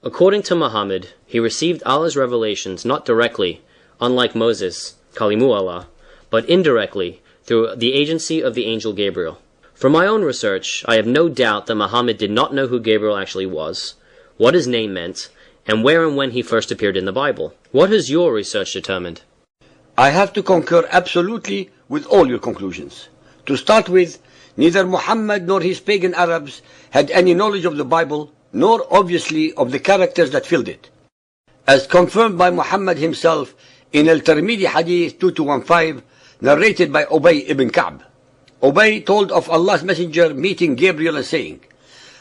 According to Muhammad, he received Allah's revelations not directly, unlike Moses, Kalimu Allah, but indirectly, through the agency of the angel Gabriel. From my own research, I have no doubt that Muhammad did not know who Gabriel actually was, what his name meant, and where and when he first appeared in the Bible. What has your research determined? I have to concur absolutely with all your conclusions. To start with, neither Muhammad nor his pagan Arabs had any knowledge of the Bible, nor obviously of the characters that filled it. As confirmed by Muhammad himself in Al-Tirmidhi Hadith 2215, narrated by Ubay ibn Ka'b. Ubay told of Allah's messenger meeting Gabriel and saying,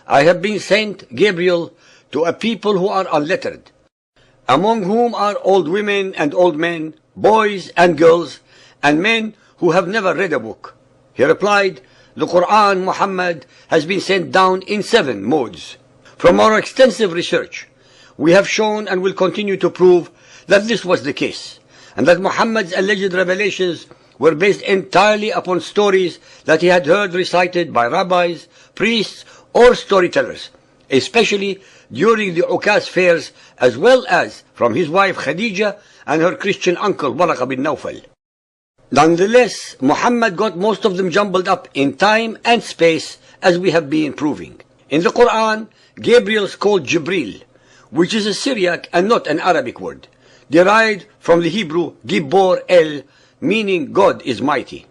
I have been sent, Gabriel, to a people who are unlettered, among whom are old women and old men, boys and girls, and men who have never read a book. He replied, the Quran, Muhammad, has been sent down in 7 modes. From our extensive research, we have shown and will continue to prove that this was the case, and that Muhammad's alleged revelations were based entirely upon stories that he had heard recited by rabbis, priests, or storytellers, especially during the Ukaz fairs, as well as from his wife Khadija and her Christian uncle Waraq bin Nawfal. Nonetheless, Muhammad got most of them jumbled up in time and space, as we have been proving. In the Quran, Gabriel is called Jibril, which is a Syriac and not an Arabic word, derived from the Hebrew Gibor El, meaning God is mighty.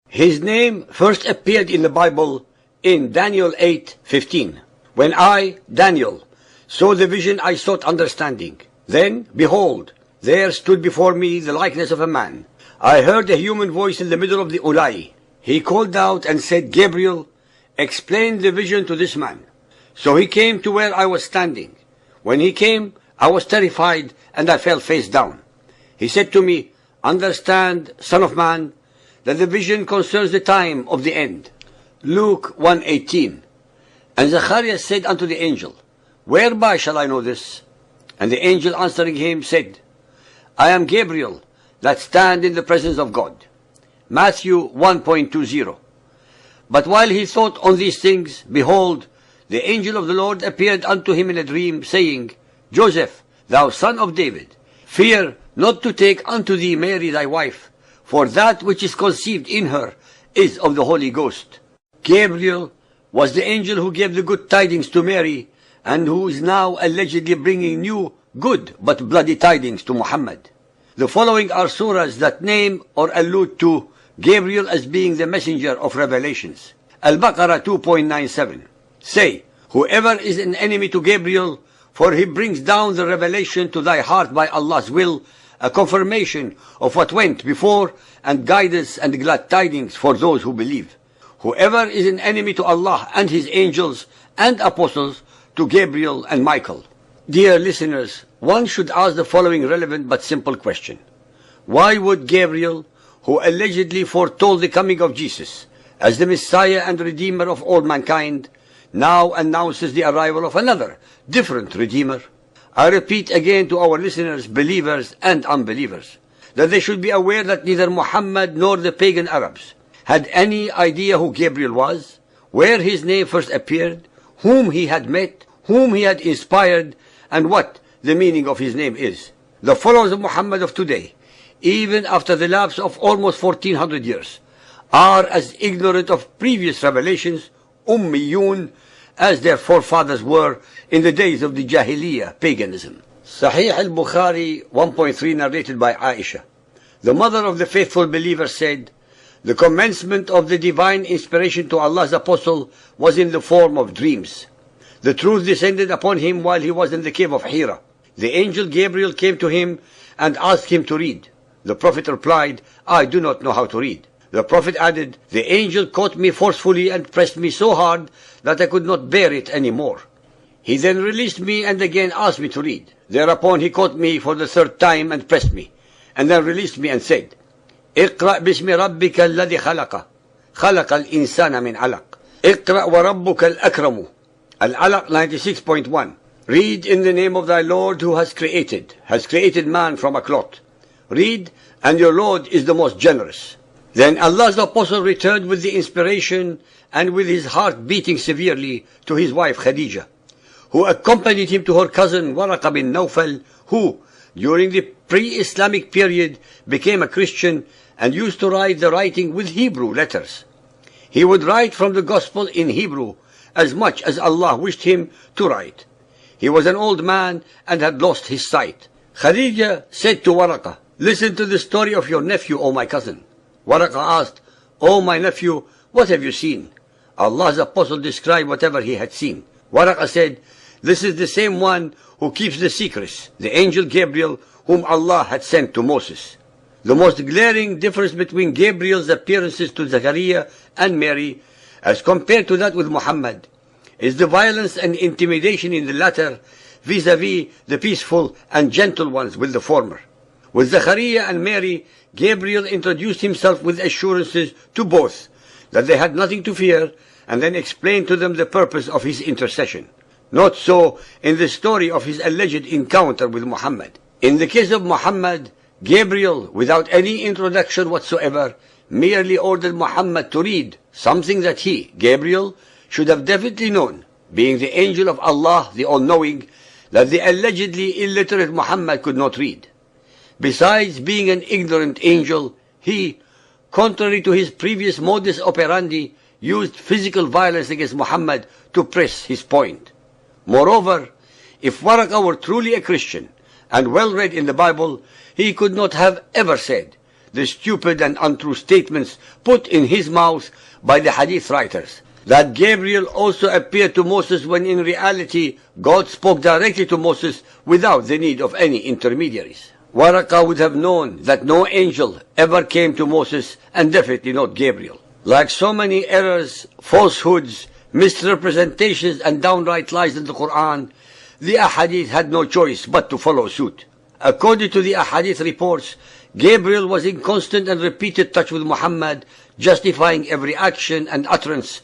His name first appeared in the Bible in Daniel 8:15. When I, Daniel, saw the vision, I sought understanding. Then, behold, there stood before me the likeness of a man. I heard a human voice in the middle of the Ulai. He called out and said, Gabriel, explain the vision to this man. So he came to where I was standing. When he came, I was terrified and I fell face down. He said to me, understand, son of man, that the vision concerns the time of the end. Luke 1:18. And Zacharias said unto the angel, whereby shall I know this? And the angel answering him said, I am Gabriel, that stand in the presence of God. Matthew 1:20. But while he thought on these things, behold, the angel of the Lord appeared unto him in a dream, saying, Joseph, thou son of David, fear not to take unto thee Mary thy wife, for that which is conceived in her is of the Holy Ghost. Gabriel was the angel who gave the good tidings to Mary, and who is now allegedly bringing new, good, but bloody tidings to Muhammad. The following are surahs that name or allude to Gabriel as being the messenger of revelations. Al-Baqarah 2.97. Say, whoever is an enemy to Gabriel, for he brings down the revelation to thy heart by Allah's will, a confirmation of what went before, and guidance and glad tidings for those who believe. Whoever is an enemy to Allah and his angels and apostles, to Gabriel and Michael. Dear listeners, one should ask the following relevant but simple question. Why would Gabriel, who allegedly foretold the coming of Jesus as the Messiah and Redeemer of all mankind, now announces the arrival of another, different Redeemer? I repeat again to our listeners, believers and unbelievers, that they should be aware that neither Muhammad nor the pagan Arabs had any idea who Gabriel was, where his name first appeared, whom he had met, whom he had inspired, and what the meaning of his name is. The followers of Muhammad of today, even after the lapse of almost 1400 years, are as ignorant of previous revelations, ummiyun, as their forefathers were in the days of the Jahiliyyah paganism. Sahih al-Bukhari 1.3, narrated by Aisha. The mother of the faithful believer said, the commencement of the divine inspiration to Allah's apostle was in the form of dreams. The truth descended upon him while he was in the cave of Hira. The angel Gabriel came to him and asked him to read. The Prophet replied, I do not know how to read. The Prophet added, the angel caught me forcefully and pressed me so hard that I could not bear it any more. He then released me and again asked me to read. Thereupon he caught me for the 3rd time and pressed me, and then released me and said, اقرأ باسم ربك الذي خلق خلق الإنسان من علق اقرأ وربك الأكرم Al-Alaq 96.1. Read in the name of thy Lord who has created man from a clot. Read, and your Lord is the most generous. Then Allah's apostle returned with the inspiration and with his heart beating severely to his wife Khadija, who accompanied him to her cousin Waraqah bin Nawfal, who, during the pre-Islamic period, became a Christian and used to write the writing with Hebrew letters. He would write from the Gospel in Hebrew as much as Allah wished him to write. He was an old man and had lost his sight. Khadija said to Waraqah, "Listen to the story of your nephew, O my cousin." Waraqah asked, "O my nephew, what have you seen?" Allah's apostle described whatever he had seen. Waraqah said, "This is the same one who keeps the secrets, the angel Gabriel, whom Allah had sent to Moses." The most glaring difference between Gabriel's appearances to Zachariah and Mary, as compared to that with Muhammad, is the violence and intimidation in the latter vis-à-vis the peaceful and gentle ones with the former. With Zachariah and Mary, Gabriel introduced himself with assurances to both that they had nothing to fear, and then explained to them the purpose of his intercession. Not so in the story of his alleged encounter with Muhammad. In the case of Muhammad, Gabriel, without any introduction whatsoever, merely ordered Muhammad to read something that he, Gabriel, should have definitely known, being the angel of Allah, the All-Knowing, that the allegedly illiterate Muhammad could not read. Besides being an ignorant angel, he, contrary to his previous modus operandi, used physical violence against Muhammad to press his point. Moreover, if Waraqah were truly a Christian and well read in the Bible, he could not have ever said the stupid and untrue statements put in his mouth by the hadith writers, that Gabriel also appeared to Moses when in reality God spoke directly to Moses without the need of any intermediaries. Waraqah would have known that no angel ever came to Moses, and definitely not Gabriel. Like so many errors, falsehoods, misrepresentations and downright lies in the Quran, the ahadith had no choice but to follow suit. According to the ahadith reports, Gabriel was in constant and repeated touch with Muhammad, justifying every action and utterance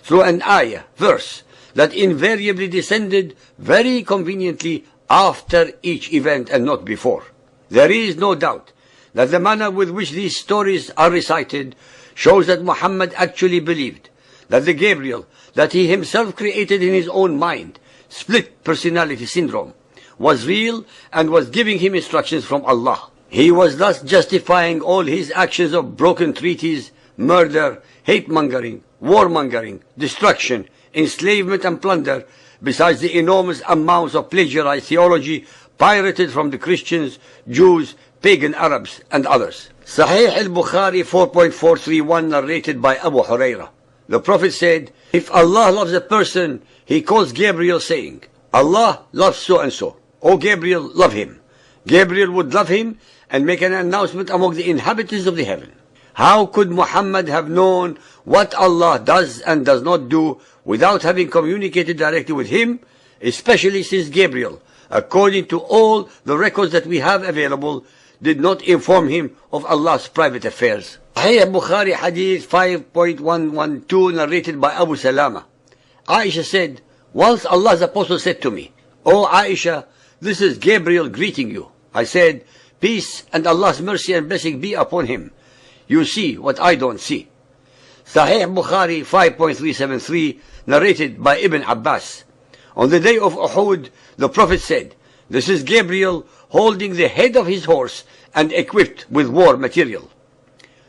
through an ayah, verse, that invariably descended very conveniently after each event and not before. There is no doubt that the manner with which these stories are recited shows that Muhammad actually believed that the Gabriel that he himself created in his own mind, split personality syndrome, was real and was giving him instructions from Allah. He was thus justifying all his actions of broken treaties, murder, hate-mongering, warmongering, destruction, enslavement and plunder, besides the enormous amounts of plagiarized theology pirated from the Christians, Jews, pagan Arabs and others. Sahih al-Bukhari 4.431 narrated by Abu Hurairah. The Prophet said, "If Allah loves a person, he calls Gabriel saying, 'Allah loves so-and-so. O Gabriel, love him.' Gabriel would love him and make an announcement among the inhabitants of the heaven." How could Muhammad have known what Allah does and does not do without having communicated directly with him, especially since Gabriel, according to all the records that we have available, did not inform him of Allah's private affairs? Sahih Bukhari Hadith 5.112 narrated by Abu Salama. Aisha said, "Once Allah's apostle said to me, 'O Aisha, this is Gabriel greeting you.' I said, 'Peace and Allah's mercy and blessing be upon him. You see what I don't see.'" Sahih Bukhari 5.373 narrated by Ibn Abbas. On the day of Uhud, the Prophet said, "This is Gabriel holding the head of his horse and equipped with war material."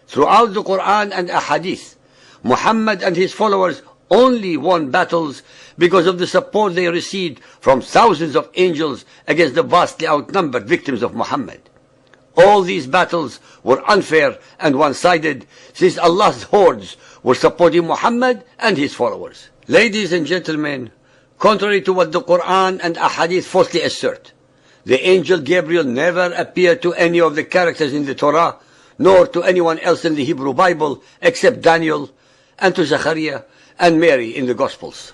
Throughout the Quran and Ahadith, Muhammad and his followers only won battles because of the support they received from thousands of angels against the vastly outnumbered victims of Muhammad. All these battles were unfair and one-sided, since Allah's hordes were supporting Muhammad and his followers. Ladies and gentlemen, contrary to what the Quran and Ahadith falsely assert, the angel Gabriel never appeared to any of the characters in the Torah, nor to anyone else in the Hebrew Bible except Daniel, and to Zachariah and Mary in the Gospels.